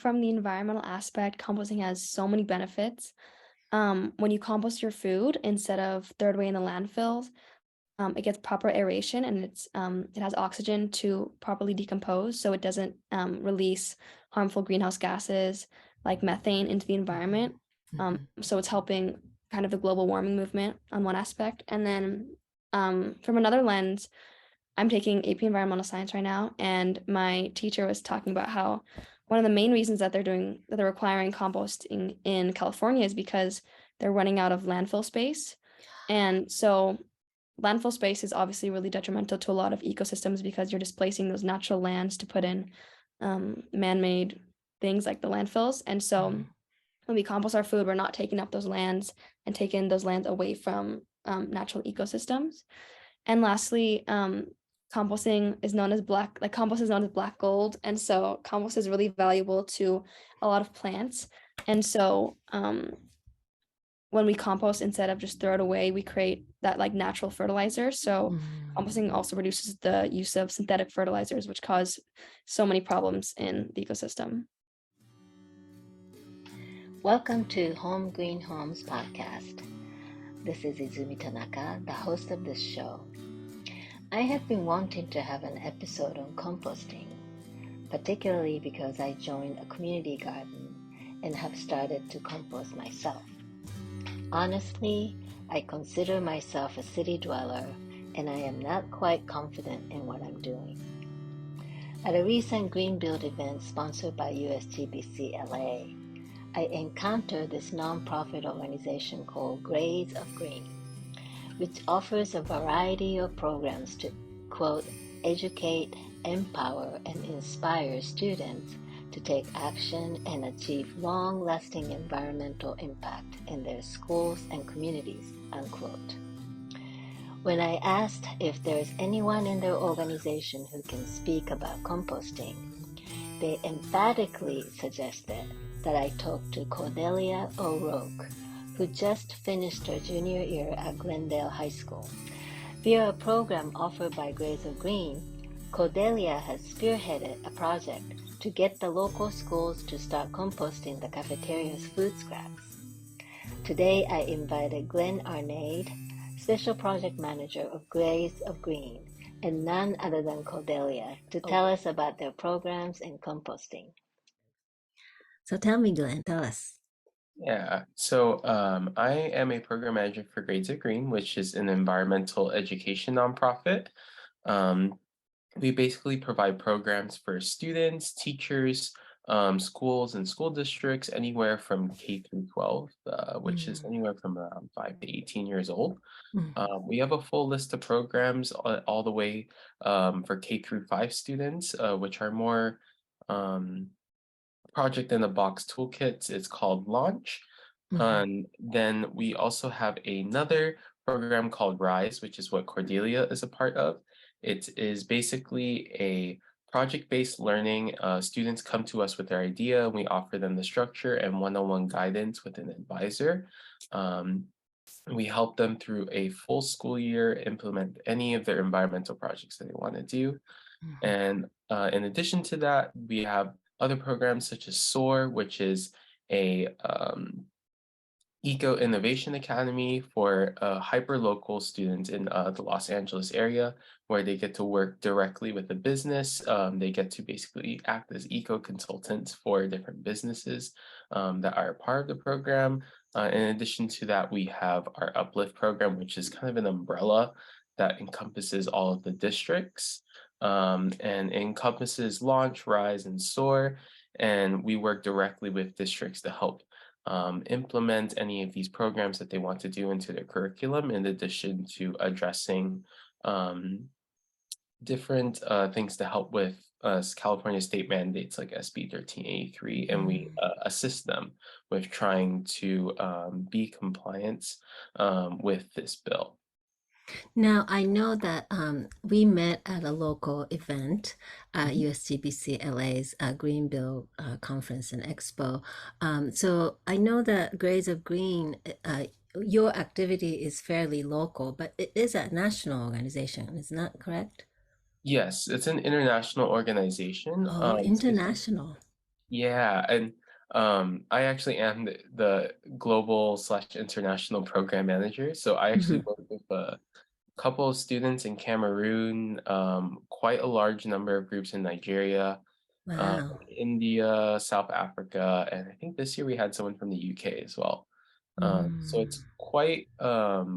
from the environmental aspect, composting has so many benefits. When you compost your food instead of throw it away in the landfills, it gets proper aeration and it has oxygen to properly decompose, so it doesn't release harmful greenhouse gases like methane into the environment. Mhm. So it's helping kind of the global warming movement on one aspect. And then from another lens, I'm taking AP Environmental Science right now, and my teacher was talking about how one of the main reasons that they're requiring composting in California is because they're running out of landfill space. And so landfill space is obviously really detrimental to a lot of ecosystems because you're displacing those natural lands to put in man-made things like the landfills. And so Mhm. when we compost our food, we're not taking up those lands and taking those lands away from natural ecosystems. And lastly, composting is known as compost is known as black gold. And so compost is really valuable to a lot of plants. And so when we compost, instead of just throw it away, we create that like natural fertilizer. So Mm. composting also reduces the use of synthetic fertilizers, which cause so many problems in the ecosystem. Welcome to Home Green Homes podcast. This is Izumi Tanaka, the host of this show. I have been wanting to have an episode on composting, particularly because I joined a community garden and have started to compost myself. Honestly, I consider myself a city dweller and I am not quite confident in what I'm doing. At a recent Green Build event sponsored by USGBC LA, I encountered this nonprofit organization called Grays of Green, which offers a variety of programs to, quote, educate, empower, and inspire students to take action and achieve long-lasting environmental impact in their schools and communities, unquote. When I asked if there's anyone in their organization who can speak about composting, they emphatically suggested that I talk to Cordelia O'Rouke, who just finished her junior year at Glendale High School. Via a program offered by Grays of Green, Cordelia has spearheaded a project to get the local schools to start composting the cafeteria's food scraps. Today I invited Glenn Arnade, Special Project Manager of Grays of Green, and none other than Cordelia, to tell us about their programs in composting. So tell me, Glenn, tell us. I am a program manager for Grades of Green, which is an environmental education nonprofit. Um, we basically provide programs for students, teachers, schools, and school districts anywhere from K through 12, which is anywhere from around 5 to 18 years old. Mm. We have a full list of programs all the way for K through 5 students, which are more um, project in a box toolkits. It's called Launch. Mhm. And then we also have another program called Rise, which is what Cordelia is a part of. It is basically a project-based learning. Students come to us with their idea, and we offer them the structure and one-on-one guidance with an advisor. Um, we help them through a full school year implement any of their environmental projects that they want to do. Mhm. And in addition to that, we have other programs such as SOAR, which is a Eco Innovation Academy for hyper-local students in the Los Angeles area, where they get to work directly with the business. They get to basically act as eco consultants for different businesses that are a part of the program. In addition to that, we have our Uplift program, which is kind of an umbrella that encompasses all of the districts and encompasses Launch, Rise, and SOAR. And we work directly with districts to help implement any of these programs that they want to do into their curriculum, in addition to addressing different things to help with California state mandates like SB 1383, and we Mm. assist them with trying to be compliant with this bill. Now, I know that we met at a local event, Mhm. USGBC LA's Greenville Conference and Expo. So I know that Grades of Green, your activity is fairly local, but it is a national organization, isn't that correct? Yes, it's an international organization. Oh, It's basically international. Yeah, and I actually am the global slash international program manager. So I actually Mhm. work with a couple of students in Cameroon, quite a large number of groups in Nigeria, Wow. India, South Africa, and I think this year we had someone from the UK as well. So Mm. it's quite,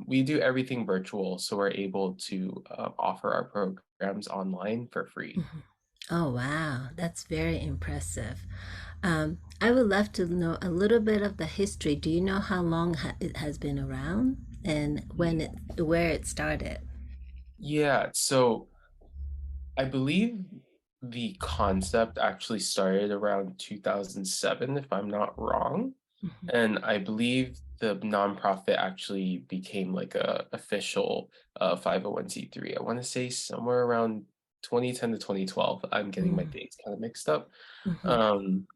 we do everything virtual, so we're able to offer our programs online for free. Mhm. Oh, wow. That's very impressive. I would love to know a little bit of the history. Do you know how long it has been around and where it started? Yeah, so I believe the concept actually started around 2007, if I'm not wrong. Mhm. And I believe the nonprofit actually became like a official 501(c)(3). I want to say somewhere around 2010 to 2012. I'm getting my Mm. dates kind of mixed up. Mhm. Um,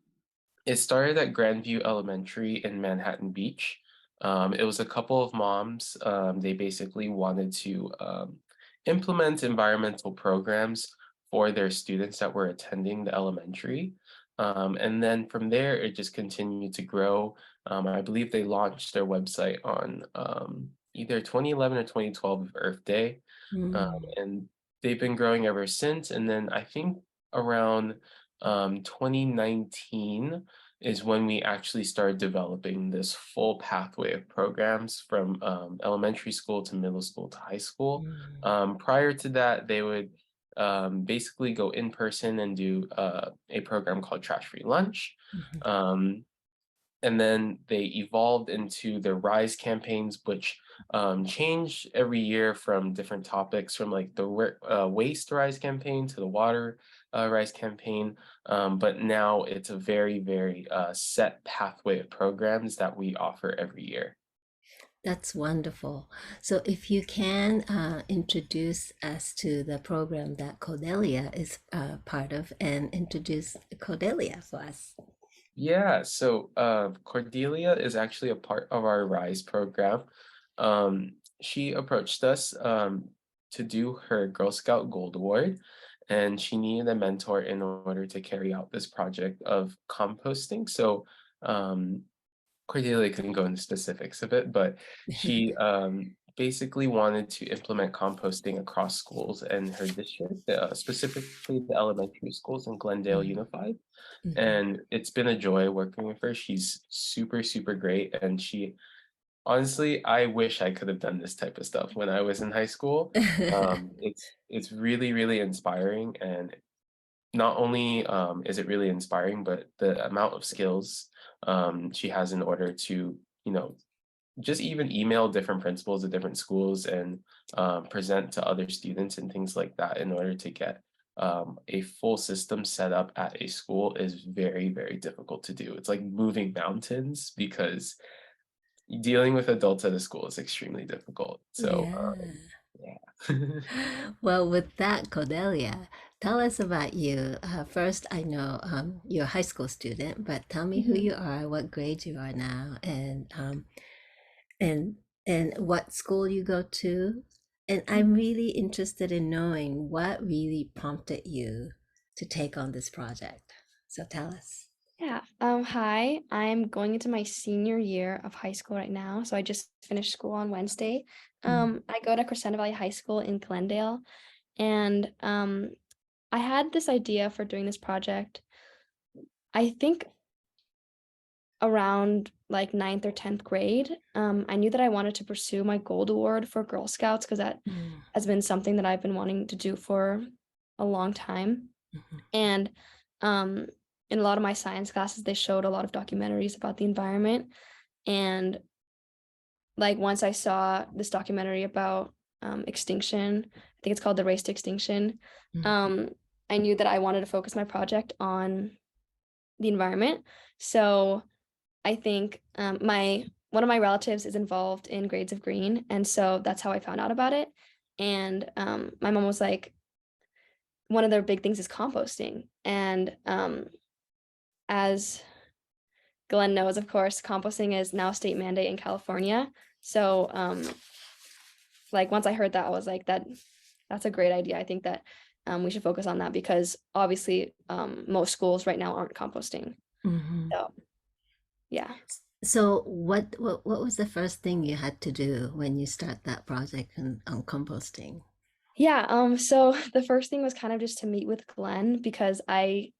it started at Grandview Elementary in Manhattan Beach. It was a couple of moms. They basically wanted to implement environmental programs for their students that were attending the elementary. And then from there, it just continued to grow. I believe they launched their website on either 2011 or 2012 of Earth Day. Um, Mm. and they've been growing ever since. And then I think around 2019 is when we actually started developing this full pathway of programs from elementary school to middle school to high school. Mm. Prior to that, they would basically go in person and do a program called Trash Free Lunch. Mhm. Um, and then they evolved into the Rise campaigns, which change every year from different topics, from like the waste Rise campaign to the water Rise campaign. But now it's a very, very set pathway of programs that we offer every year. That's wonderful. So, if you can introduce us to the program that Cordelia is part of and introduce Cordelia for us. Yeah, so Cordelia is actually a part of our Rise program. She approached us to do her Girl Scout Gold Award, and she needed a mentor in order to carry out this project of composting. So Cordelia couldn't go into specifics of it, but she basically wanted to implement composting across schools in her district, specifically the elementary schools in Glendale Mm. Unified. Mhm. And it's been a joy working with her. She's super, super great. And she honestly, I wish I could have done this type of stuff when I was in high school. It's really, really inspiring. And not only is it really inspiring, but the amount of skills she has in order to, you know, just even email different principals at different schools and present to other students and things like that in order to get a full system set up at a school is very, very difficult to do. It's like moving mountains because dealing with adults at a school is extremely difficult. So, Yeah. yeah. Well, with that, Cordelia, tell us about you. First, I know you're a high school student, but tell me who Mhm. you are, what grade you are now, and and what school you go to. And I'm really interested in knowing what really prompted you to take on this project. So tell us. Yeah. Hi. I'm going into my senior year of high school right now. So I just finished school on Wednesday. Mm. I go to Crescenta Valley High School in Glendale, and I had this idea for doing this project. I think around like ninth or 10th grade. I knew that I wanted to pursue my gold award for Girl Scouts because that Mm. has been something that I've been wanting to do for a long time. Mhm. And um, in a lot of my science classes, they showed a lot of documentaries about the environment. And like once I saw this documentary about extinction, I think it's called The Race to Extinction. Mm. Um, I knew that I wanted to focus my project on the environment. So I think my one of my relatives is involved in Grades of Green, and so that's how I found out about it. And my mom was like, one of their big things is composting, and as Glenn knows, of course, composting is now a state mandate in California. So like once I heard that, I was like, that's a great idea. I think that we should focus on that because obviously most schools right now aren't composting. Hmm. So yeah. So what was the first thing you had to do when you start that project on composting? Yeah, so the first thing was kind of just to meet with Glenn because I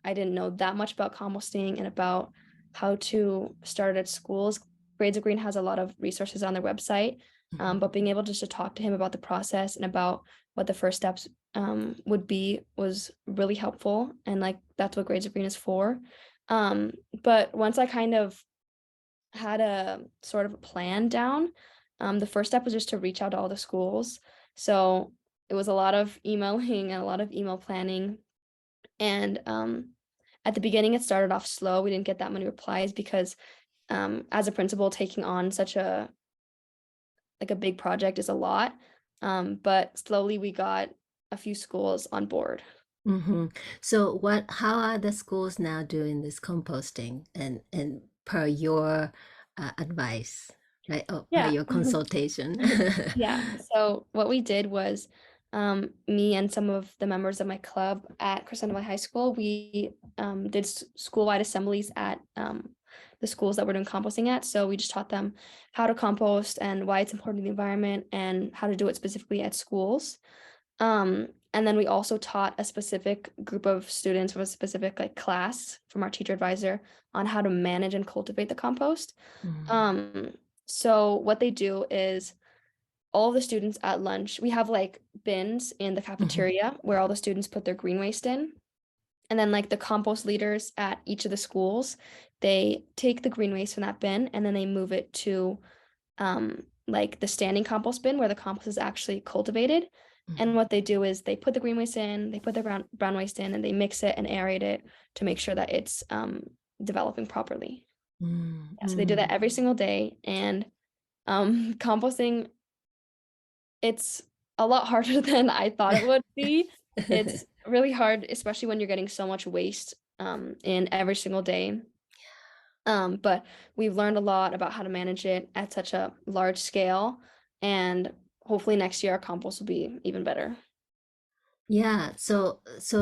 didn't know that much about composting and about how to start it at schools. Grades of Green has a lot of resources on their website, Mhm. but being able just to talk to him about the process and about what the first steps would be was really helpful. And like that's what Grades of Green is for. But once I kind of had a sort of a plan down, the first step was just to reach out to all the schools. So it was a lot of emailing and a lot of email planning and at the beginning, it started off slow. We didn't get that many replies because as a principal, taking on such a like a big project is a lot. But slowly we got a few schools on board. Hmm. So how are the schools now doing this composting and per your advice, right? Oh, per Yeah. your consultation. Yeah. So what we did was me and some of the members of my club at Crescendo Valley High School, we did school-wide assemblies at the schools that we're doing composting at. So we just taught them how to compost and why it's important to the environment and how to do it specifically at schools. And then we also taught a specific group of students from a specific like class from our teacher advisor on how to manage and cultivate the compost. Mm, Um, so what they do is all of the students at lunch, we have like bins in the mhm, cafeteria where all the students put their green waste in. And then like the compost leaders at each of the schools, they take the green waste from that bin and then they move it to like the standing compost bin where the compost is actually cultivated. And mhm, what they do is they put the green waste in, they put the brown waste in, and they mix it and aerate it to make sure that it's developing properly. mm, Yeah, so they do that mm. every single day. And composting, it's a lot harder than I thought it would be. It's really hard, especially when you're getting so much waste in every single day. But we've learned a lot about how to manage it at such a large scale, and hopefully next year our compost will be even better. Yeah, so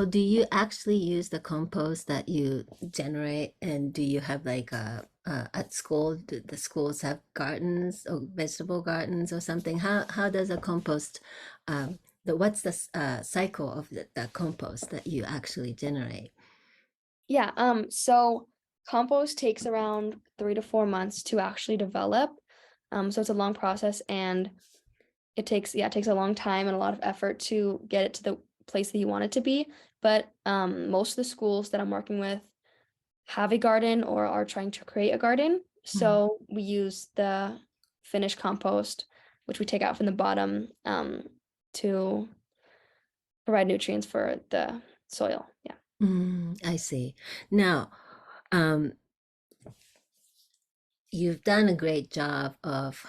do you actually use the compost that you generate, and do you have like at school, do the schools have gardens or vegetable gardens or something? How does a compost what's the cycle of the compost that you actually generate? Yeah, so compost takes around 3 to 4 months to actually develop. So it's a long process and it takes a long time and a lot of effort to get it to the place that you want it to be. But most of the schools that I'm working with have a garden or are trying to create a garden. Mm. So we use the finished compost, which we take out from the bottom, to provide nutrients for the soil. Yeah. Mm, I see. Now, um, you've done a great job of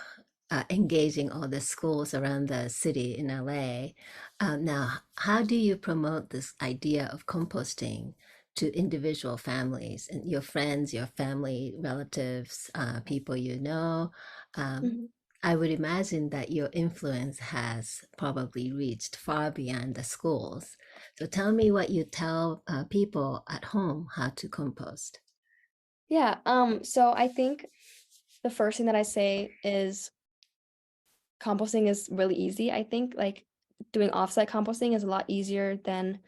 engaging all the schools around the city in LA. Now, how do you promote this idea of composting to individual families and your friends, your family, relatives, people you know? Um, Mhm. I would imagine that your influence has probably reached far beyond the schools. So tell me what you tell people at home how to compost. Yeah. So I think the first thing that I say is composting is really easy. I think like doing offsite composting is a lot easier than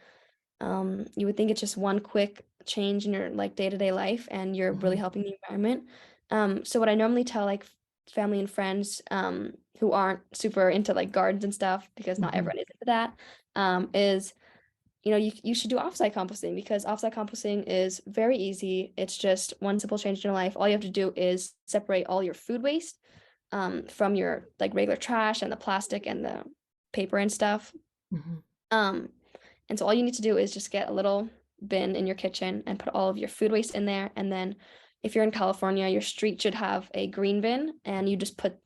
you would think. It's just one quick change in your like day-to-day life and you're really Mhm, helping the environment. So what I normally tell like family and friends who aren't super into like gardens and stuff, because not mhm, everyone is into that, is you should do offsite composting because offsite composting is very easy. It's just one simple change in your life. All you have to do is separate all your food waste from your like regular trash and the plastic and the paper and stuff. mhm. Um, and so all you need to do is just get a little bin in your kitchen and put all of your food waste in there. And then if you're in California, your street should have a green bin and you just put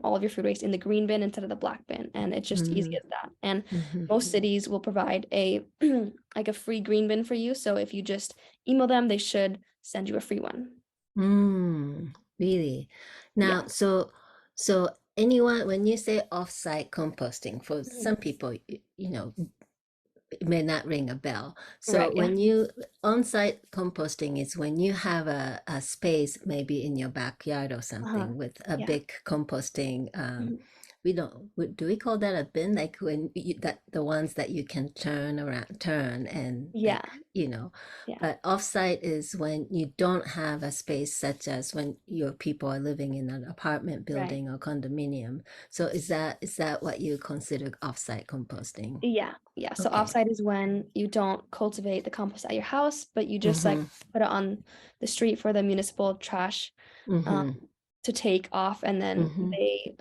all of your food waste in the green bin instead of the black bin. And it's just easy Mm, as that. And mhm. most cities will provide a like a free green bin for you. So if you just email them, they should send you a free one. Mm, really? Yeah. Now, so anyone, when you say off-site composting, for Mhm. some people, it may not ring a bell. So Right, yeah. when you on-site composting is when you have a space maybe in your backyard or Uh-huh. something with a Yeah. big composting. Mhm. We don't do we call that a bin? Like when that the ones that you can turn and Yeah. like Yeah. but offsite is when you don't have a space such as when your people are living in an apartment Right. building or condominium. So is that what you consider offsite composting? Yeah. Yeah. So Okay. offsite is when you don't cultivate the compost at your house, but you just like Mm-hmm. put it on the street for the municipal trash um, Mm-hmm. to take off, and then Mm-hmm. they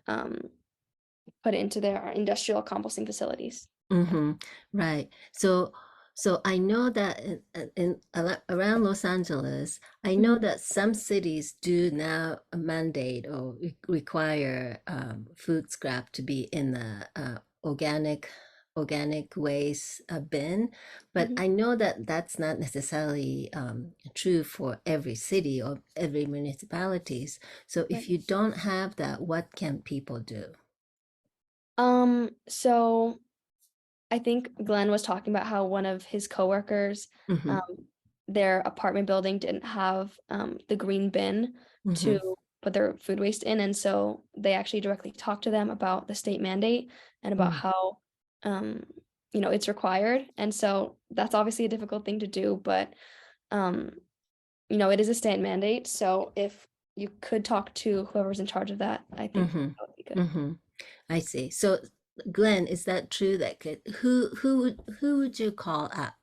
put it into their industrial composting facilities. Mm-hmm. Right. So I know that around Los Angeles, I know Mhm. that some cities do now mandate or require food scrap to be in the organic waste bin, but Mhm. I know that that's not necessarily true for every city or every municipalities. So if Right. you don't have that, what can people do? So I think Glenn was talking about how one of his coworkers, Mm-hmm. um, their apartment building didn't have the green bin Mm-hmm. to put their food waste in, and so they actually directly talked to them about the state mandate and about how um, it's required. And so that's obviously a difficult thing to do, but um, it is a state mandate. So if you could talk to whoever's in charge of that, I think Mm-hmm. that would be good. Mm-hmm. I see. So, Glenn, is that true that who would you call up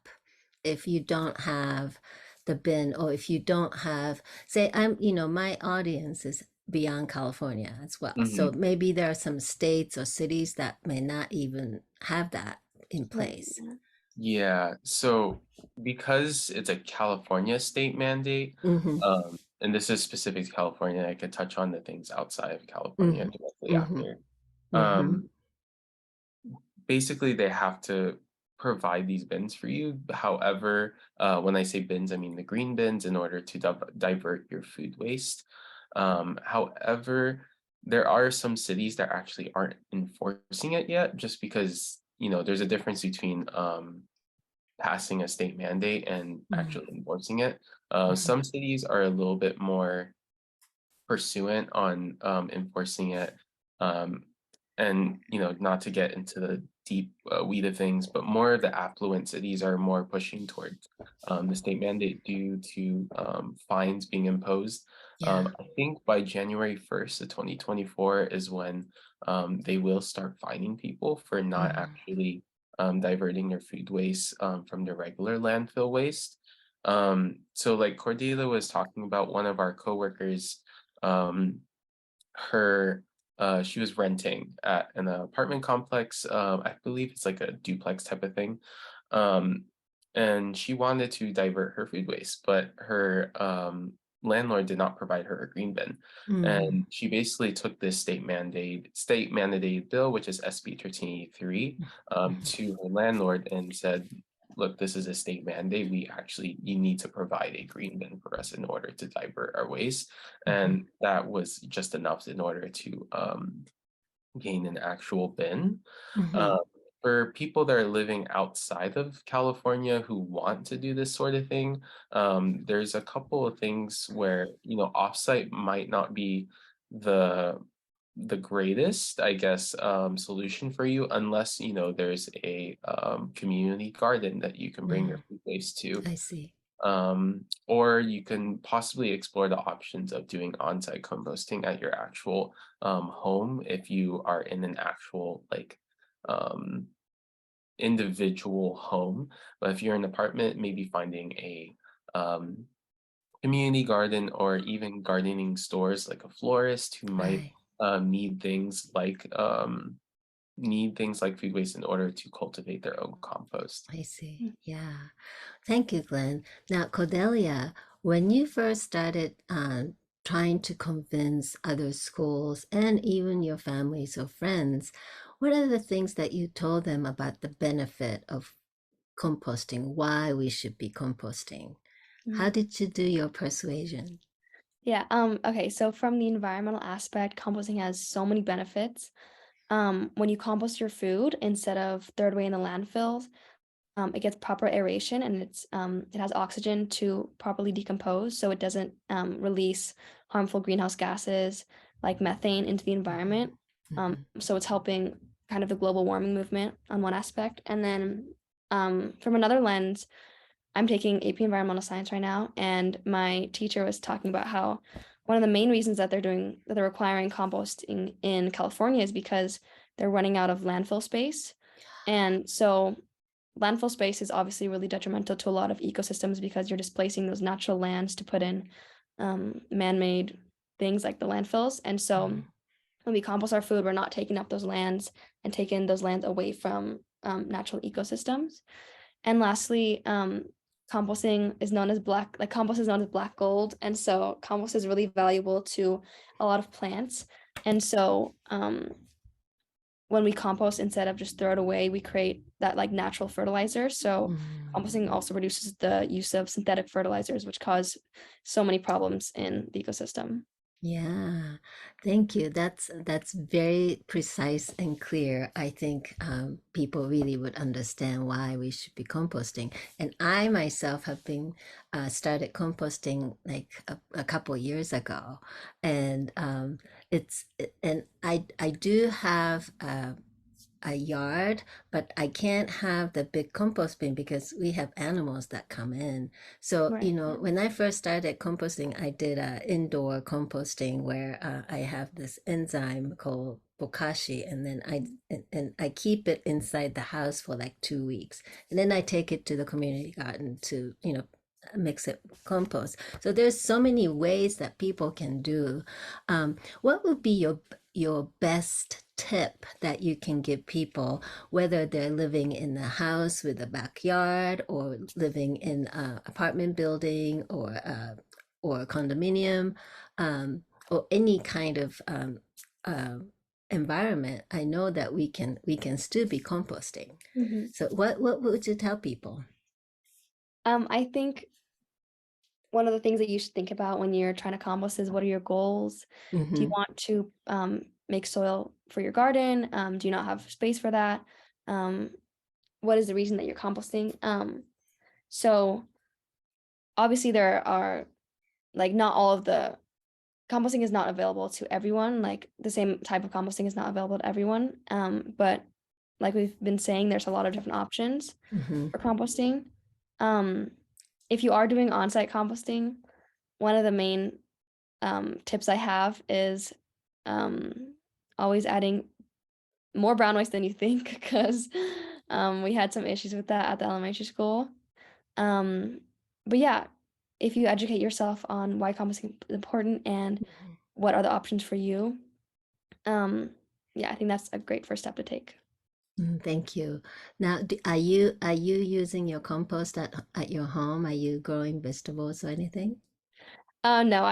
if you don't have the bin or if you don't have, say, my audience is beyond California as well. So Mhm. maybe there are some states or cities that may not even have that in Right. place. Yeah. Yeah, so because it's a California state mandate, Mm-hmm. and this is specific to California, I could touch on the things outside of California Mm-hmm. directly Mm-hmm. after. Mm-hmm. Um, Basically, they have to provide these bins for you. However, when I say bins, I mean the green bins in order to divert your food waste. However, there are some cities that actually aren't enforcing it yet, just because, there's a difference between passing a state mandate and actually enforcing it. Mm-hmm. Some cities are a little bit more pursuant on enforcing it. Um, and not to get into the deep weed of things, but more of the affluent cities are more pushing towards the state mandate due to fines being imposed. Yeah. I think by January 1st of 2024 is when they will start fining people for not Mm-hmm. actually diverting their food waste from the regular landfill waste. So like Cordelia was talking about, one of our coworkers, um, her she was renting at an apartment complex. I believe it's like a duplex type of thing. Um, and she wanted to divert her food waste, but her landlord did not provide her a green bin. Mm-hmm. And she basically took this state mandated bill, which is SB 1383, to her landlord and said, look, this is a state mandate. You need to provide a green bin for us in order to divert our waste. Mm-hmm. And that was just enough in order to gain an actual bin. Mm-hmm. Uh, for people that are living outside of California who want to do this sort of thing, there's a couple of things where, offsite might not be the the greatest, I guess, solution for you unless, there's a community garden that you can bring your Mm-hmm. food waste to. I see. Or you can possibly explore the options of doing on-site composting at your actual home if you are in an actual like um, individual home. But if you're in an apartment, maybe finding a um, community garden or even gardening stores like a florist who might Right. need things like food waste in order to cultivate their own compost. I see. Yeah. Thank you, Glenn. Now, Cordelia, when you first started trying to convince other schools and even your families or friends, what are the things that you told them about the benefit of composting, why we should be composting? How Mhm. did you do your persuasion? Yeah, okay, so from the environmental aspect, composting has so many benefits. When you compost your food instead of throw it away in the landfills, it gets proper aeration, and it has oxygen to properly decompose, so it doesn't release harmful greenhouse gases like methane into the environment. Mhm. So it's helping kind of the global warming movement on one aspect. And then from another lens, I'm taking AP Environmental Science right now, and my teacher was talking about how one of the main reasons that they're requiring composting in California is because they're running out of landfill space. And so landfill space is obviously really detrimental to a lot of ecosystems because you're displacing those natural lands to put in man-made things like the landfills. And so Mhm. when we compost our food, we're not taking up those lands and taking those lands away from natural ecosystems. And lastly, composting is known as compost is known as black gold. And so compost is really valuable to a lot of plants. And so when we compost, instead of just throw it away, we create that like natural fertilizer. So Mm. composting also reduces the use of synthetic fertilizers, which cause so many problems in the ecosystem. Yeah, thank you. That's very precise and clear. I think people really would understand why we should be composting. And I myself have been started composting like a couple years ago, and I do have a yard, but I can't have the big compost bin because we have animals that come in. So, Right. when I first started composting, I did indoor composting where I have this enzyme called bokashi, and then I keep it inside the house for like 2 weeks, and then I take it to the community garden to mix it with compost. So there's so many ways that people can do. What would be your best tip that you can give people, whether they're living in a house with a backyard or living in an apartment building or a condominium, or any kind of uh, environment? I know that we can still be composting. Mhm. So what would you tell people? I think one of the things that you should think about when you're trying to compost is, what are your goals? Do you Mm-hmm. want to make soil for your garden? Do you not have space for that? Um, what is the reason that you're composting? So obviously there are like not all of the composting is not available to everyone. Like the same type of composting is not available to everyone. But like we've been saying, there's a lot of different options Mm-hmm. for composting. Um, if you are doing on-site composting, one of the main tips I have is um, always adding more brown waste than you think, because we had some issues with that at the elementary school. Um, but yeah, if you educate yourself on why composting is important and what are the options for you, um, yeah, I think that's a great first step to take. Thank you. Now, are you using your compost at your home? Are you growing vegetables or anything? No,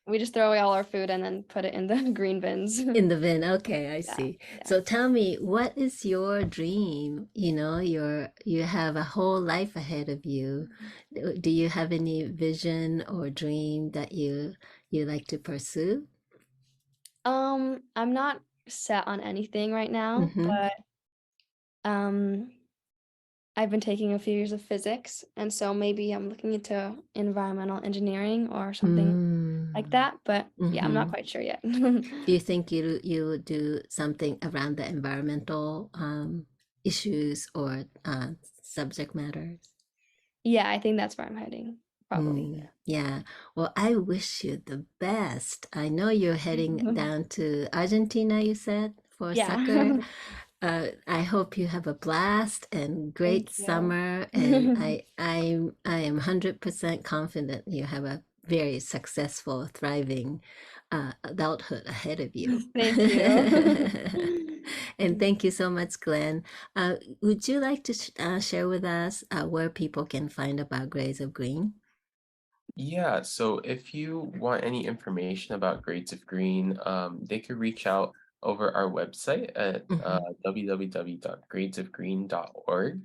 we just throw away all our food and then put it in the green bins. In the bin. Okay, I Yeah, see. yeah. So tell me, what is your dream? You have a whole life ahead of you. Do you have any vision or dream that you like to pursue? I'm not set on anything right now, Mm-hmm. but um, I've been taking a few years of physics, and so maybe I'm looking into environmental engineering or something like Mm. that. But yeah, I'm not Mm-hmm. quite sure yet. Do you think you would do something around the environmental issues or subject matters? Yeah, I think that's where I'm heading, probably. Yeah. Well, I wish you the best. I know you're heading Yeah. down to Argentina, you said, for soccer. Yeah. I hope you have a blast and great Thank you. summer. And I am 100% confident you have a very successful, thriving adulthood ahead of you. Thank you. And thank you so much, Glenn. Would you like to share with us where people can find about Grades of Green? Yeah, so if you want any information about Grades of Green, they could reach out over our website at Mhm. www.gradesofgreen.org.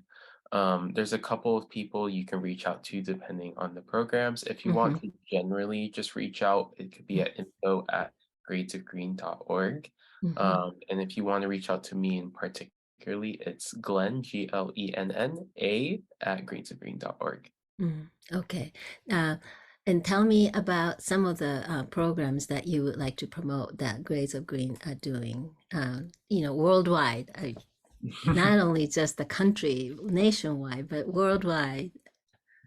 There's a couple of people you can reach out to depending on the programs. If you want Mhm. to generally just reach out, it could be at info@gradesofgreen.org. Mhm. And if you want to reach out to me in particular, particularly, it's Glenn, GLENNA, at greensofgreen.org. Okay. And tell me about some of the programs that you would like to promote that Grades of Green are doing, worldwide. Not only just the country, nationwide, but worldwide.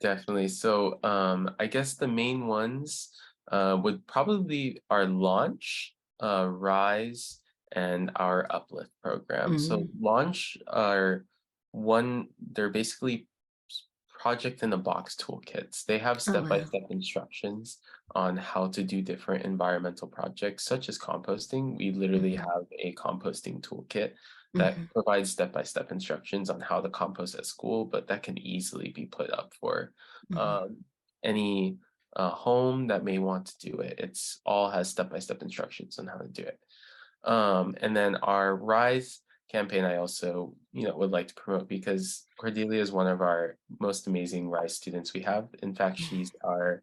Definitely. So I guess the main ones would probably our launch, rise, and our uplift program. So launch are they're basically project in a box toolkits. They have Oh, wow. step-by-step instructions on how to do different environmental projects, such as composting. We literally have a composting toolkit that provides step-by-step instructions on how to compost at school, but that can easily be put up for any home that may want to do it. It's all has step-by-step instructions on how to do it. And then our Rise campaign, I also, would like to promote because Cordelia is one of our most amazing Rise students we have. In fact, she's our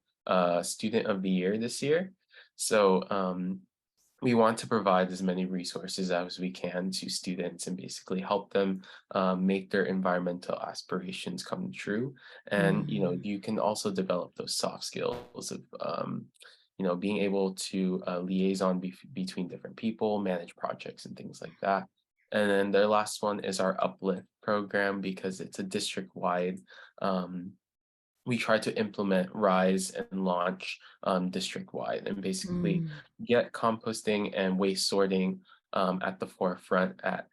student of the year this year. So we want to provide as many resources as we can to students and basically help them make their environmental aspirations come true. And you can also develop those soft skills of being able to liaison between different people, manage projects and things like that. And then the last one is our Uplift program because it's a district-wide. We try to implement Rise and launch district-wide and basically get composting and waste sorting at the forefront at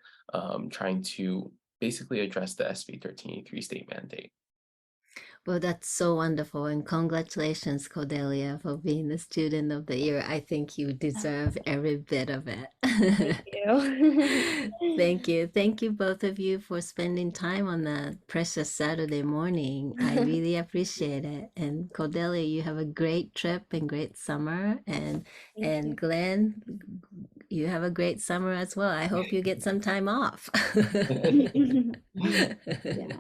trying to basically address the SB 1383 state mandate. Well, that's so wonderful. And congratulations, Cordelia, for being the student of the year. I think you deserve every bit of it. Thank you. Thank you. Thank you, both of you, for spending time on that precious Saturday morning. I really appreciate it. And Cordelia, you have a great trip and great summer. And you. Glenn, you have a great summer as well. I hope you get some time off. Yeah.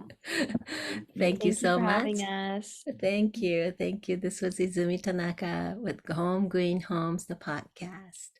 Thank you so for much. having us. Thank you. Thank you. This was Izumi Tanaka with Home Green Homes, the podcast.